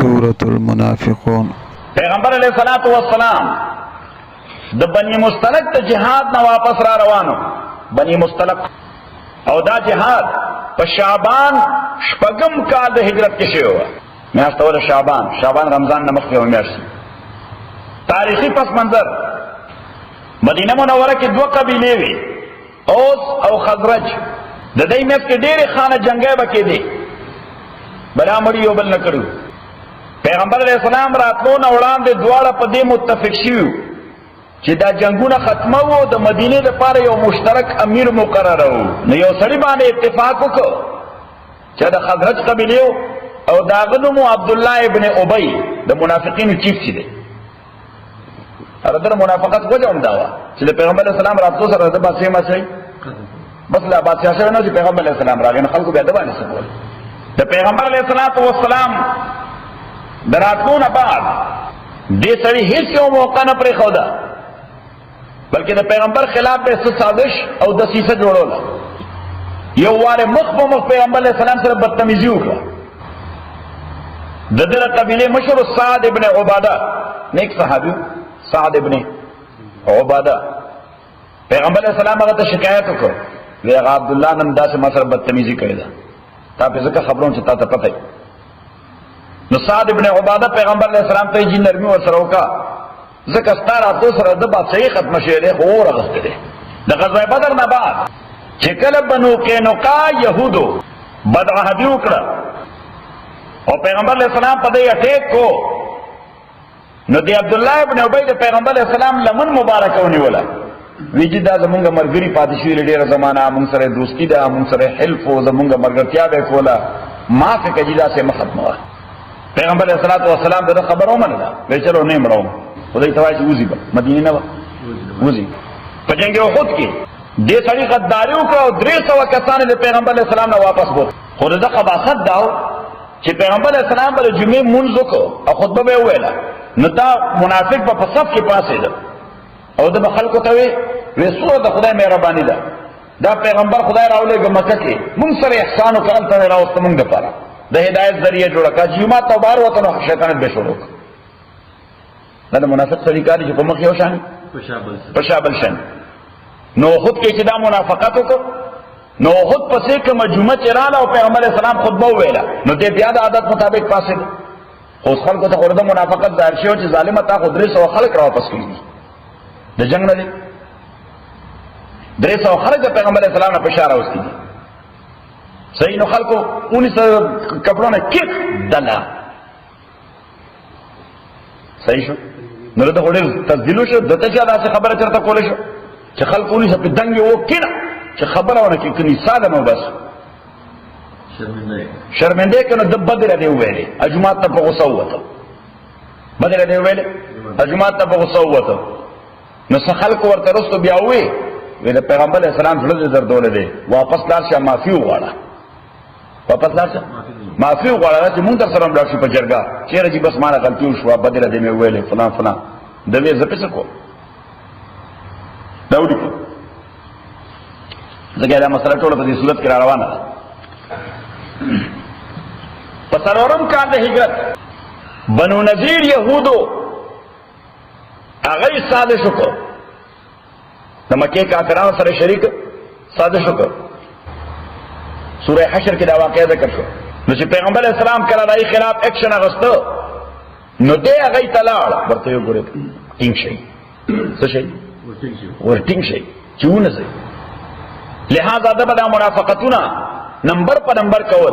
सूरतुल मुनाफिकून। पैगंबर अलैहिस्सलातु वस्सलाम द बनी मुस्तलक द जिहाद न वापस रा रवानो बनी मुस्तलक और दा जिहाद प शाबान शपगम काल द हिजरत के शे हुआ मैास्त वाला शाबान रमजान नमक के मैास्त तारीखी पस मंजर मदीना मुनव्वरा की दो कबीले वी औस और खजरज द दई में के डेरे खाना जंगे बके दे बला मड़ी यो बल न करू पैगंबर अलैहिस्सलाम रातलो न वड़ांदे दुआड़ा पदे मुत्तफिक शिव چې دا جنگونه ختمه وو د مدینه لپاره یو مشترک امیر مقرر وو نو یو سړي باندې اتفاق وکړ چې د خزرج قبیله او داغه نوم عبد الله ابن ابي د منافقینو چیف شي دي ارده منافقت وجوم داوا چې د پیغمبر اسلام راتلو سره د باسي ما شي بس لا باسي شي نو چې پیغمبر اسلام راغی نو خلکو بیا د باندې سوال د پیغمبر علیه الصلاۃ والسلام دراتلو نه بعد دې سړي هیڅ یو موقع نه پرې خودا بلکہ دا پیغمبر خلاف بے سازش او دسیسه جوړوله یو واره مخ په مخ پیغمبر علیہ السلام سره بدتمیزی وکړه د دغه قبیله مشهور سعد ابن عباده نیک صحابي سعد ابن عباده پیغمبر علیہ السلام هغه ته شکایت وکړه وی هغه عبد الله نن داسې ما سره بدتمیزی کړې ده تا په ځکه خبرون چې تا ته پته نو سعد ابن عباده پیغمبر علیہ السلام ته جن نرمي ور سره وکړه ذکر ستارا تو سره د بادشاہي ختم شوه له اور غسته ده د غزوه بدر نه بعد چې کله بنو قینقاع يهودو بدعهدي وکړه او پیغمبر علیہ السلام په دې اٹیک کو نو دی عبد الله ابن ابي د پیغمبر علیہ السلام لمن مبارک ونیولا ویجی دا زمونږ مرګري پادشاہي لري زمانہ مونږ سره دوستی ده مونږ سره حلف او زمونږ مرګرتیا به کولا ما څه کجیدا سے مختمه پیغمبر علیہ الصلوۃ والسلام دا خبر ومنه وی چلو نه مرو خدای توای چې وزي مدینه نه وزي په جنگ احد کې دې سړي غداري وکړه او 300 کسان له پیغمبر علیہ السلام نه واپس بوت خو دا قباحت داو چې پیغمبر علیہ السلام پر جمعې منځ وکړو او خطبه به ویله نو دا منافق په صف کې پاسې ده او د خلکو ته وی رسول د خدای مهرباني ده دا پیغمبر خدای راولېږه مکه کې موږ سره احسان وکړ ته راوست موږ د پاره د هدایت ذریعہ جوړه کا چې ما ته بار وته نو شیطان به شروع دا منافق طریقہ دی چې په مخ یو شان پشابل شان نو خود کې چې دا منافقت وکړو نو خود پسې کوم جمعه چراله او پیغمبر اسلام خطبه ویلا نو دې بیا د عادت مطابق پاسه خو خلکو ته ورته منافقت ظاهر شو چې ظالم تا خو 300 خلک را واپس کړي د جنگ نه 300 خلک د پیغمبر اسلام نه اشاره وستي صحیح نو خلکو 19 کپڑوں نے کیک دلا صحیح شو نو ته وړل تبدیل شو دته چې دا خبره چرته کول شو چې خلکو نه په دنګ یو کړه چې خبره ونه کې کني ساده نو بس شرمنده کنه د بدر دی ویلې اجماعت ته په غوسه وته بدر دی ویلې اجماعت ته په غوسه وته نو څه خلکو ورته رسو بیا وې ویل پیغمبر اسلام زړه دردول دی واپس لاړ شه معافي وغواړه واپس لاړ شه معافی وغواړه چې مونږ در سره ملاړ شو په جرګه چیرې چې بس ما نه غلطي وشوه بدله دې مې ویلې فلان فلان د وې زه پېڅه کوم دا ولیکو ځکه دا مسله ټوله په دې صورت کې را روانه ده په څلورم کال د هجرت بنو نذیر یهودو هغه سازش وکړ د مکې کافرانو سره شریک سازش وکړ سورہ حشر کې دا واقعه ذکر شو نو چې پیغمبر اسلام کله دای خلاف اکشن اغستو نو دې هغه تلاړ ورته یو ګورې ټینګ شي څه شي ورټینګ شي چونه شي لہذا دا بدا منافقتونه نمبر په نمبر کول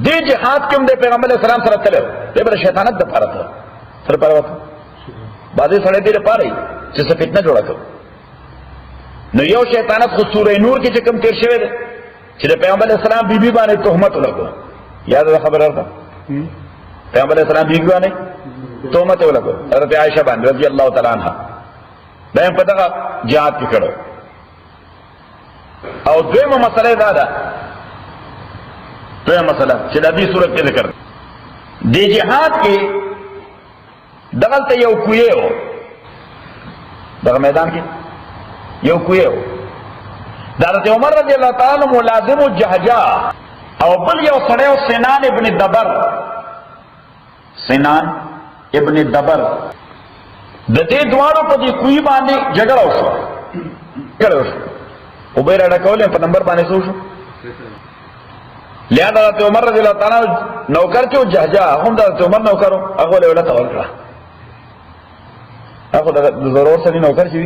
دې جهاد کوم د پیغمبر اسلام سره تلو دې بر شیطانت د پاره ته سره پاره وته باندې سره دې لپاره چې څه فتنه جوړه کړ نو یو شیطانت خو سورې نور کې چې کوم تیر شوی دی چې پیغمبر اسلام بیبي باندې تهمت ولګو یاد خبر راځه پیغمبر اسلام بیبي باندې تهمت ولګو حضرت عائشہ باندې رضی الله تعالی عنها دا په دغه جهاد کې کړو او دویمه مسله دا ده دویمه مسله چې د دې صورت کې ذکر دی جهاد کې دغلته یو کویو دغه میدان کې یو کویو حضرت عمر رضی اللہ تعالی عنہ ملازم الجهجاء او بل یو سړیو سنان ابن دبر سنان ابن دبر د دې دواړو په دې کوی باندې جګړه وشوه او به راډا کولې په نمبر باندې شو لہذا حضرت عمر رضی اللہ تعالی نوکر چې جهجا هم د حضرت عمر نوکرو هغه له ولته ورکړه هغه د ضرور سره نوکر شي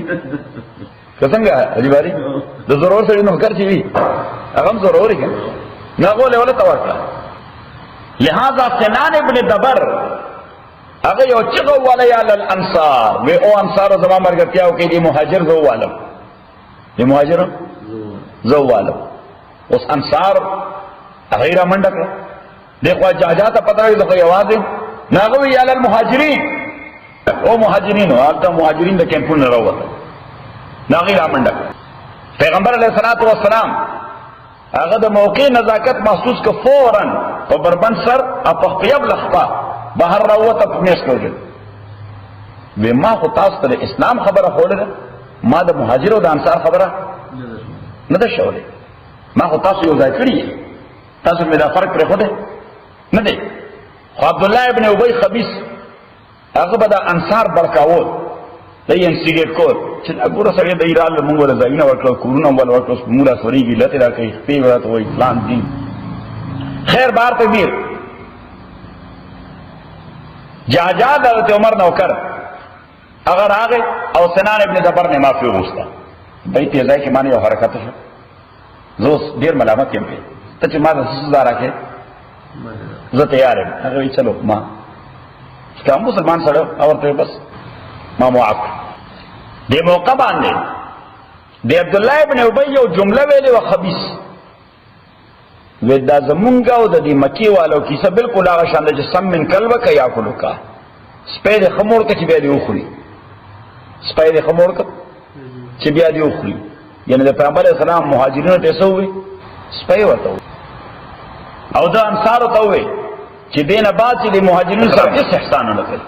څنګه اجباري د ضرور سره نوکر شي هغه هم ضروري کنه هغه له ولته ورکړه لہذا سنان ابن دبر هغه یو چغو ولا یا الانصار و او انصار زما مرګتیاو کې دي مهاجر زو والم دي مهاجر زو والم اوس انصار غیر منډک دغه جاجات پتہ وي دغه आवाज ناغوي یا المهاجرین او مهاجرین او البته مهاجرین د کیمپونو راوته ناغي منډک پیغمبر علیه الصلاۃ والسلام هغه د موقع نزاکت محسوس ک فورا په بربند سر په خپل لخوا بهر راوته په میس کوجه و ما خو تاسو ته اسلام خبره خوله ما د مهاجر او د انصار خبره نه ده شولې ما خو تاسو یو ځای کړی تاسو مې دا فرق پرې خو ده نه دی خو عبد الله ابن ابي خبيث هغه به د انصار برکاو د انسیګټ کور چې وګوره سره د ایران له موږ له ځایونه ورکړو کورونه ول ورکړو مولا سوريږي لته راکې په ورته وای پلان دي خیر بار ته دیر جاجاد حضرت عمر نوکر اگر آگے او سنان ابن دبر نے معافی غوستا بھئی تیزائی کی معنی یو حرکت شو زوس دیر ملامت کیم پی تا چی ماں سسوزا رکھے زو تیاریم اگر چلو ماں اس کا مسلمان سڑو اور تو بس ماں معاف دے موقع باندے دے عبداللہ ابن ابی یو جملہ ویلے و خبیث ودا زمونگا او د دې مکی والو کیسه بالکل هغه شان د جسم من کلبه کا یاکلو کا سپید خمور کې چې بیا دی اخري سپید خمور کې چې بیا دی اخري یعنی د پیغمبر اسلام مهاجرینو ته سوې سپید ورته او د انصار ته وې چې دینه بعد چې د مهاجرینو سره هیڅ احسان نه کوي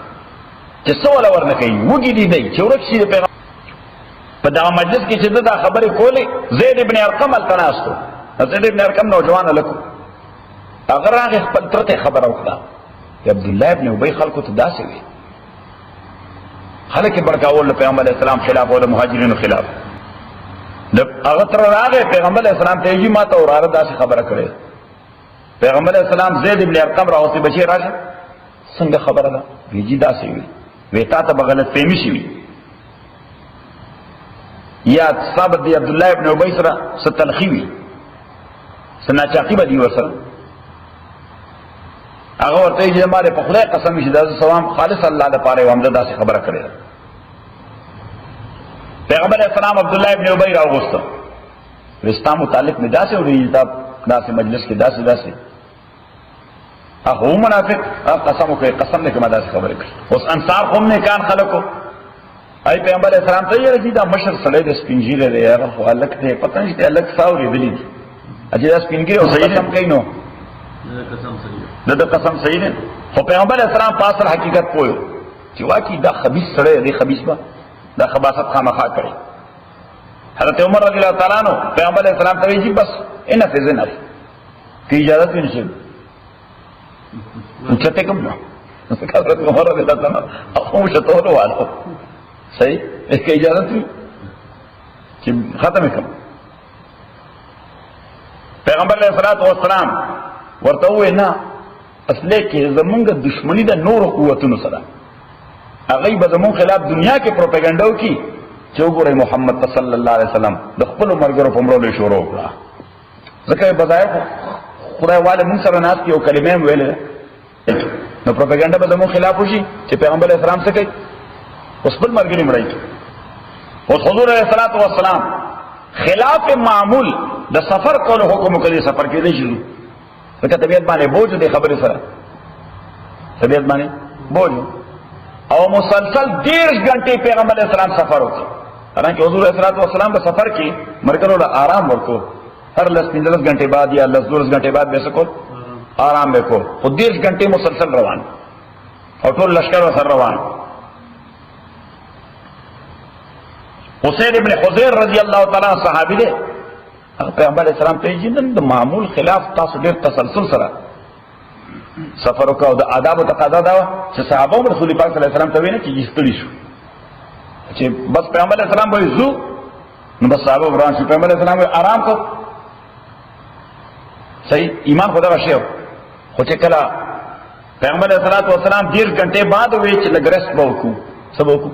چې سوال ورنه کوي وګي دی چې ورشي د پیغمبر په دا مجلس کې چې دا خبره کولې زید ابن ارقم التناستو زید ابن ارقم نوجوان لکو اگر هغه خپل ترته خبره وکړه عبد الله ابن ابي خلکو ته داسې وي خلک برکاول پیغمبر اسلام خلاف او مهاجرینو خلاف هغه تر راغه پیغمبر اسلام ته یې ماته اور هغه داسې خبره کړې پیغمبر اسلام زید ابن ارقم راوته بچی راشه څنګه خبره ده ویجی داسې وي وتا ته بغلط فهمي شي یا ثابت دی عبد الله ابن ابي سره ستلخي سنا چاقی بدی ورسره هغه ورته چې ماره په خدای قسم چې دا ثواب خالص الله لپاره و امدا داسې خبره کړې پیغمبر اسلام عبد الله ابن ابي راوغسته رستا متعلق می داسې وړي کتاب داسې مجلس کې داسې هغه منافق قسم کوي قسم نه کوي داسې خبره کوي اوس انصار قوم نه کان خلکو ای پیغمبر اسلام ته یې رسیدا مشر سړی د سپینجیره دی هغه خو الک ته پته نشته الک ساوري دلی اجازه سپینګي او صحیح هم کینو دا قسم صحیح نه خو پیغمبر اسلام پاسل حقیقت پوهو چې واقعي دا خبيث سره دی خبيث با دا خباثت خامخا کړي حضرت عمر رضی الله تعالی عنہ پیغمبر اسلام ته ویل بس ان فزن کی اجازه ونشي چته کوم نو حضرت عمر رضی الله تعالی عنہ خو شتولو والو صحیح اسکی اجازه چې ختم کړه پیغمبر علیہ الصلوۃ والسلام ورته وې نه اصله کې زمونږ دښمنی د نور قوتونو سره هغه به زمون خلاف دنیا کې پروپاګاندا وکي چې وګوره محمد صلی الله علیه وسلم د خپل مرګرو په مړولو شروع کړه ځکه بظاهر خدای والے موږ سره ناس یو کلمه ویل نو پروپاګاندا به زمون خلاف وشي چې پیغمبر اسلام څه کوي اوس بل مرګري مړای او حضور علیہ الصلوۃ والسلام خلاف معمول د سفر کولو حکم کړي سفر کې دی شروع ځکه طبيعت باندې بوج دي خبره سره طبيعت باندې بوج او مسلسل 10 غنټه پیغمبر اسلام سفر وکړ حالانکه حضور علیہ الصلوۃ والسلام په سفر کې مرګرو له آرام ورکو هر 15 غنټه بعد یا 12 غنټه بعد به سکو آرام وکړو خو 10 غنټه مسلسل روان او ټول لشکر سره روان حسین ابن حضیر رضی اللہ تعالی صحابی دے پیغمبر اسلام ته جنن د معمول خلاف تاسو ډیر تسلسل سره سفر وکړ او د آداب او تقاضا دا چې صحابه هم رسول پاک صلی الله علیه وسلم ته ویل چې ستړي شو چې بس پیغمبر علیه السلام به زو نو بس صحابه وران شو پیغمبر علیه السلام آرام کو صحیح ایمان خدا را شیو خو چې کله پیغمبر علیه السلام 10 غنټه بعد وی چې لګرس بوکو سبوکو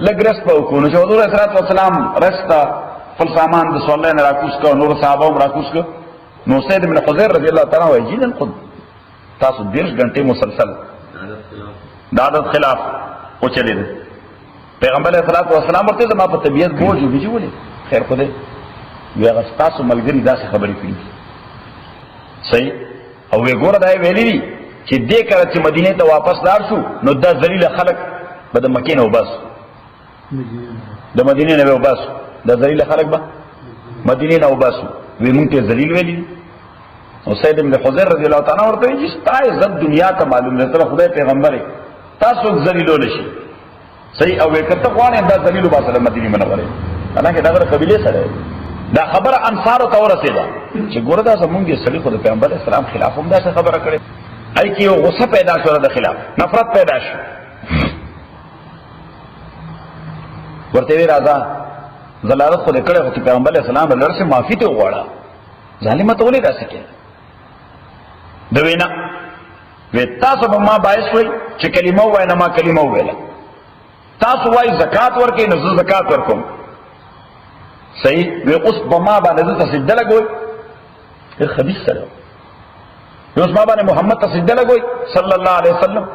لګرس بوکو نو چې حضور علیه السلام رستا خپل سامان د صلی الله راکوس کو نور صحابه هم راکوس کو نو سید ابن حضیر رضی الله تعالی عنہ جیدن خود تاسو 10 غنټه مسلسل د عادت خلاف او چلی دي پیغمبر علیه السلام ورته ما په طبیعت بوج ویږي ولې خیر خو دې وی هغه تاسو ملګری داسې خبرې کړې صحیح او وی ګوره دا ویلي دي چې دې کړه چې مدینه ته واپس لاړ شو نو دا ذلیل خلک به د مکې نه وباس د مدینه نه وباس د ذلیل خلک به مدینه نه وباس وی مونږ ته ذلیل ویلي او سید ابن حضیر رضی الله تعالی ورته چې تاسو عزت دنیا ته معلوم نه تر خدای پیغمبر تاسو ذلیلول شي صحیح او کته غواړي دا ذلیل وباسه مدینه منوره حالانکه دا قبیله سره دا خبره انصار ته ورسېده چې ګوره دا زمونږ سړي خو د پیغمبر اسلام خلاف هم دا خبره کړې ای کی یو غصه پیدا شو د خلاف نفرت پیدا شو ورته وی راځه زلالت خو دې کړې چې پیغمبر اسلام له لرسه معافي ته وغواړه ظالمه ته ولې راځي کې دوینا وی تاسو به ما باعث وي چې کلمه وای نه ما کلمه ویله تاسو وای زکات ورکې نه زه زکات ورکوم صحیح وی اوس په ما باندې ته سجده لګوي ډېر خبيث سره اوس ما باندې محمد ته سجده لګوي صلی الله علیه وسلم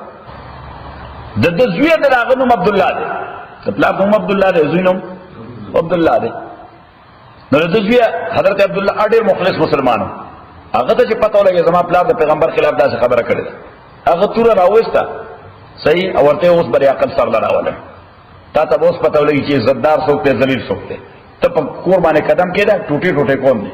د زوی د هغه نوم عبد الله دی خپل نوم عبد الله دی زوی نوم عبد الله دی نو د زوی حضرت عبد الله ډېر مخلص مسلمانو هغه ته چې پته ولګي زما پلار د پیغمبر خلاف داسې خبره کړې ده هغه تور راوسته صحیح او ورته اوس بری عقل سره راواله تا ته اوس پته ولګي چې زدار څوک ته ذلیل څوک ته ته په کور باندې قدم کېده ټوټي ټوټي کوم دي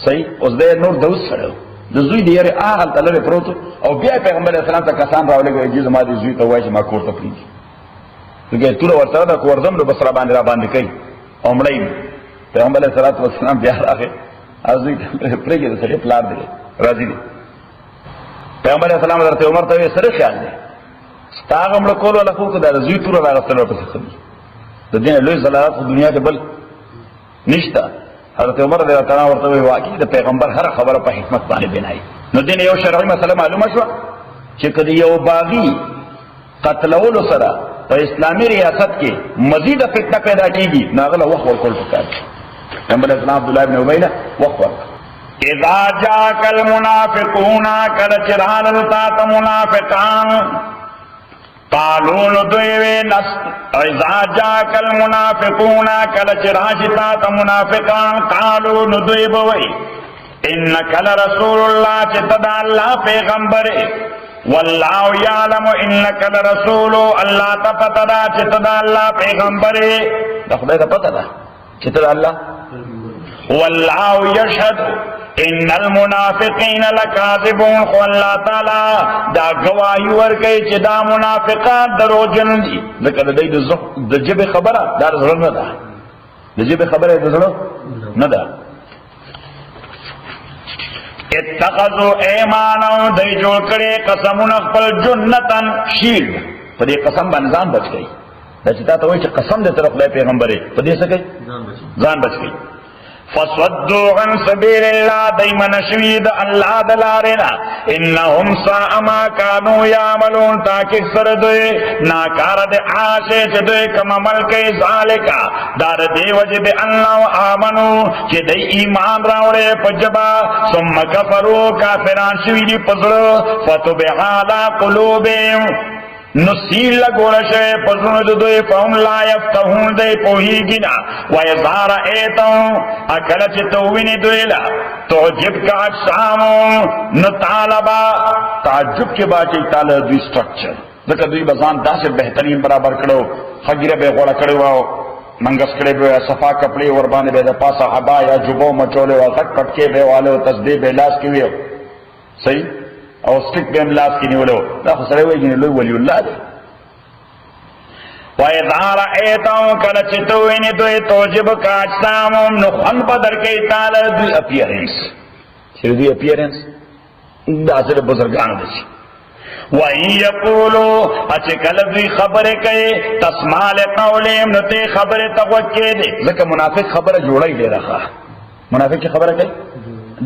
صحیح اوس دې نور دوس سره د زوی دی یې هغه تلره پروت او بیا پیغمبر اسلام ته کسان راولګي چې زما دې زوی ته وایي ما کور ته پریږي دغه ټول ورته دا کوردم نو بسره باندې را باندې کوي او مړی پیغمبر اسلام بیا راغی ازوی پرېږي د سړي پلار دی راځي دي پیغمبر اسلام حضرت عمر ته سره خیال دی ستاغه مړ کول ولا خو دا زوی تور راغستل په څه د دین لوی زلالت په دنیا کې بل نشته حضرت عمر رضی الله تعالی ورته واقعي د پیغمبر هر خبره په حکمت باندې بنای نو دین یو شرعي مسله معلومه شو چې کدی یو باغی قتلول سره په اسلامي ریاست کې مزید فتنه پیدا کیږي ناغله وخت ورکول پکار پیغمبر اسلام عبد الله بن ابي وخت اذا جاءك المنافقون كالجران الطاط منافقان قالوا ندوي نست اذا جاءك المنافقون كالجراشتا منافقان قالوا ندوي بوي انك لرسول الله تدعى الله پیغمبر والله يعلم انك لرسول الله تفتدا تدعى الله پیغمبر دا خدای ته پته ده چې تدعى الله والله يشهد ان المنافقين لكاذبون والله تعالی دا گواہی ورکړي چې دا منافقان دروغجن دي ځکه د جبه خبره دا زړه نه ده د جبه خبره د زړه نه ده اتخذوا ايمانهم دای جوړ کړي قسمونه خپل جنتن شیل په دې قسم باندې ځان بچ کړي دا چې تاسو وایي چې قسم دې طرف له پیغمبره په دې څه کوي ځان بچ کړي فصدوا عن سبيل الله دایمن شوید الله دلارنا انهم ساء ما كانوا يعملون تاکي سر دوی ناکار د عاشه چې دوی کوم عمل کوي ذالکا دار دی وجب الله امنو چې د ایمان راوړې پجبا ثم كفروا کافران شویدي پزړو فتوبه علی قلوبهم نسیل لگولا شوئے پزرون دوئے فهم لا یفتحون دے پوہیگی نا ویظہار ایتاؤں اکلچ تووینی دوئیلا تعجب کا اجساموں نطالبا تعجب کے باچے تالا دوی سٹرکچر ذکر دوی بزان دا سے بہترین برابر کرو خگیر بے غوڑا کرو واو منگس کرے بے صفا کپڑے وربانے بے دا پاسا حبا یا جبو مچولے و غٹ پٹکے بے والے و تصدیب بے لاس کی ہوئے صحیح او سټیک به املاس کې نیولو دا خو سره وایي لوی ولی الله دی وَإِذَا رَأَيْتَهُمْ کله چې ته وینې دوی تعجبک اجسامهم نو خوند به درکوي تعالی دوی اپیرنس چې دوی اپیرنس دا اصل بزرگانو دسی وَإِن يَقُولُوا اچکل دوی خبر کئے تسمع لقولهم نتے خبر تغوکے دے ذکر منافق خبر جوڑائی دے رخا منافق کی خبر کئے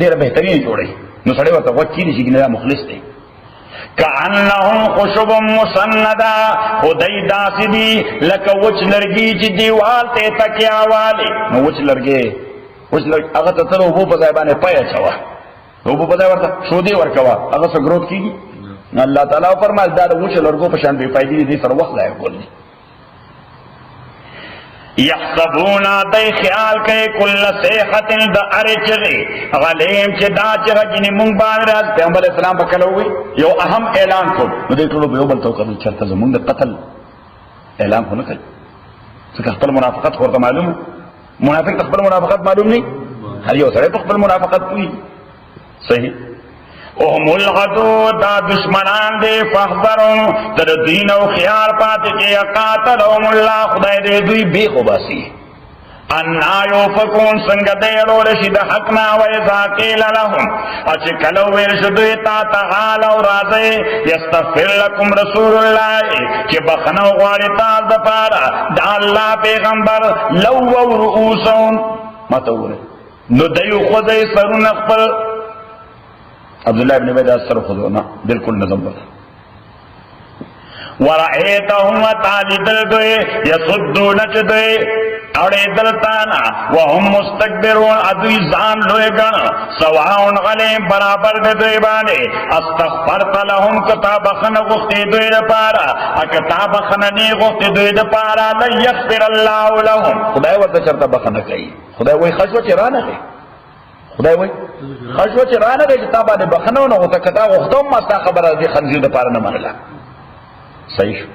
دیر بہترین جوڑائی نو سڑے وقت تغوکی دی چکی ندا مخلص دے کَأَنَّهُمْ خُشُبٌ مُسَنَّدًا خدای داسی دی لکا وچ لرگی چی دیوال تے تکیا والے نو وچ لرگی اگر تتر اوبو پزائبانے پایا چوا اوبو پزائے ورطا شودی ورکوا اگر سا گروت کی گی اللہ تعالیٰ فرمائے دا وچ لرگو پشان بے فائدی دی سر وقت لائے بولنی یحسبونا دی خیال کئے کل سیخت دا ارچغی غلیم چی دا چغا جنی منگ بان راز پیغمبر اسلام پکلو ہوئی یو اہم اعلان کو مدے کلو بیو بلتو کرنی چرتا زمونگ قتل اعلان کو نکل سکر اخبر منافقت خورتا معلوم منافق تخبر منافقت معلوم نہیں ہر یو سرے تخبر منافقت ہوئی صحیح اهم الغدو دا دشمنان دے فاحذرون در دین و خیار پاتے کہ قاتلهم اللہ خدای دے دوی بے خباسی انا یوفکون سنگ دیرو رشد حقنا و اذا قیل لهم اچکلو ورشدوی تا تعالی و رازے یستغفر لکم رسول اللہ کہ بخنو غارتاز دپارا دا اللہ پیغمبر لو و رؤوسون ما تقولے نو دیو خدای سرون اخبر عبداللہ ابن عبید اثر خودونا بالکل نظم بتا ورعیتهم تعالی دل دوئے یصدون چدوئے اوڑے دلتانا وهم مستقبرون ادوی زان لوئے گن سواؤن غلیم برابر دے دوئے بانے استغفرت لهم کتاب خن غختی دوئے دپارا اکتاب خننی غختی دوئے دپارا لیغفر اللہ لهم خدای ورد چرتا بخن کئی خدای وی خشوة چرانا کئی خدای وی خشوة چرانا کئی جتابا دے بخنو نا غتا کتا غختم ماستا خبر دی خنزیر دپارا نمانلا صحیح شو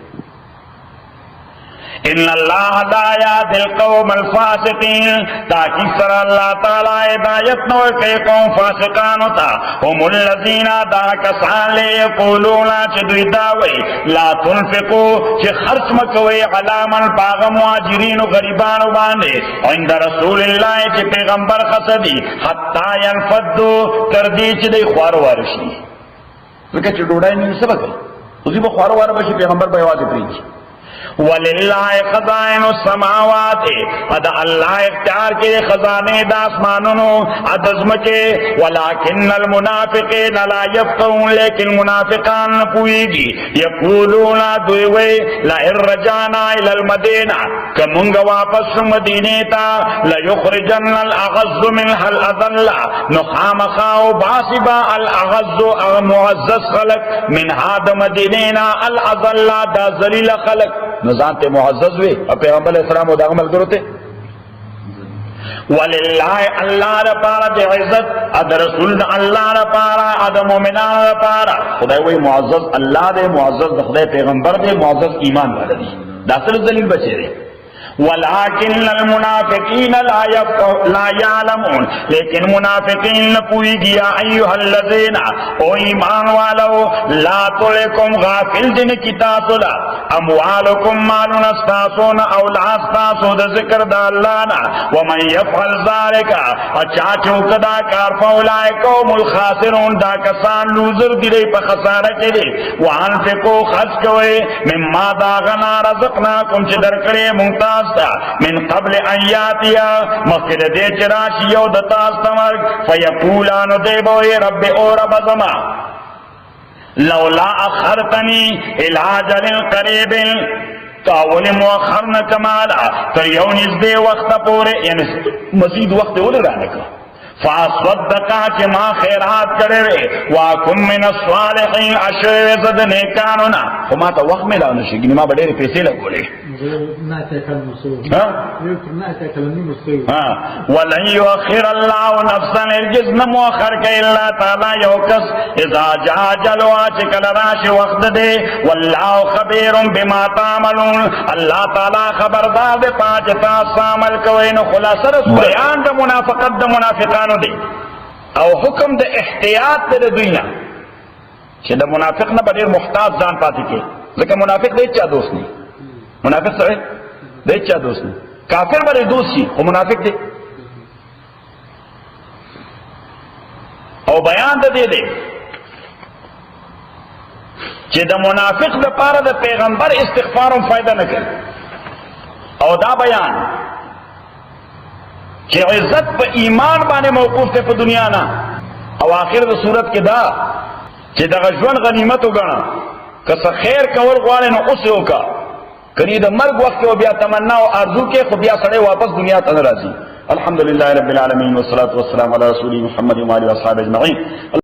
ان اللہ لا یهدی القوم الفاسقین تاکہ سر اللہ تعالی ہدایت نو کہ قوم فاسقان ہوتا هم الذین دا کسان لے یقولون چ دوی داوی لا تنفقوا چ خرچ مکوی علی من باغ مهاجرین و غریبان باندې عند رسول اللہ چ پیغمبر خصدی حتا ينفضوا تر دې چ دی خوار ورشي لکه چې ډوډۍ نه سبق خو دې خوار ور بشي پیغمبر به واځي پریږي وللہ خزائن السماوات اد اللہ اختیار کے خزانے داسمانوں ادزم کے ولکن المنافقین لا یفقهون لیکن منافقان پوئیگی یقولون دوئے لئن رجعنا الى المدینہ کمونگ واپس مدینے تا لیخرجن الاغز منها الاذل نخام خاو باسبا الاغز معزز خلق من هاد مدینینا الاذل دا ذلیل خلق نظام تے معزز ہوئے اور پیغمبر علیہ السلام و دا عمل کرو تے وللہ اللہ رپارا دے عزت اد رسول اللہ رپارا اد مومنان رپارا خدای وہی معزز اللہ دے معزز خدای پیغمبر دے معزز ایمان والا دی داخل دلیل بچے دے ولكن المنافقین لا يعلمون لیکن منافقین نپوئی گیا ایوہ الذین او ایمان والو لا تلکم غافل دن کی تاسولا اموالکم مالون استاسون اولاد استاسو دا ذکر دا اللہ نا ومن یفعل ذالکا اچاچو کدا کار فاولائکوم الخاسرون دا کسان لوزر دی پا خسارہ چلے وانفقو خرچ کوئے مما دا غنا رزقناکم چی در کرے ممتاز من قبل ان یاتیا مخکد دے چراشی یو دتاز تمرگ فیقولانو دے بوئی رب او رب زما لولا اخرتنی الاجل قریب تاول مؤخرن کمالا تر یونیز دے وقت پورے یعنی مزید وقت ہو رہا فاصدقا چه ما خیرات کرے رے واکم من الصالحین اشرزد نیکانونا خو ما تا وقت ملاو نشی گنی ما بڑے پیسے لگو لے ولن یؤخر اللہ نفسا ارجز نمؤخر کے اللہ تعالی یوکس اذا جا جلوا چکل راش وقت دے واللہ خبیر بما تعملون اللہ تعالی خبردار دے پانچ تاس عمل کوئن خلاصر بیان دا منافقت دا منافقان دے او حکم دا احتیاط دے دوینا چھ دا منافق نا بڑیر محتاط جان پاتی کے لیکن منافق دے چاہ دوست نہیں منافق سرے دے چاہ دوست نہیں کافر بڑے دوست چی وہ منافق دے او بیان دا دے چې د منافق د پاره د پیغمبر استغفار هم فائدہ نه کوي. او دا بیان چې عزت په ایمان باندې موقوف ده په دنیا نه، او آخر د صورت کې دا چې دغه ژوند غنیمت وګڼه، که څه خیر کول غواړې نو اوس یې وکړه، کني د مرګ وخت کې بیا تمنا او ارزو کې خو بیا سړی واپس دنیا ته نه راځي. الحمدلله رب العالمین والصلاة والسلام علی رسول محمد و آله و اصحابه اجمعین.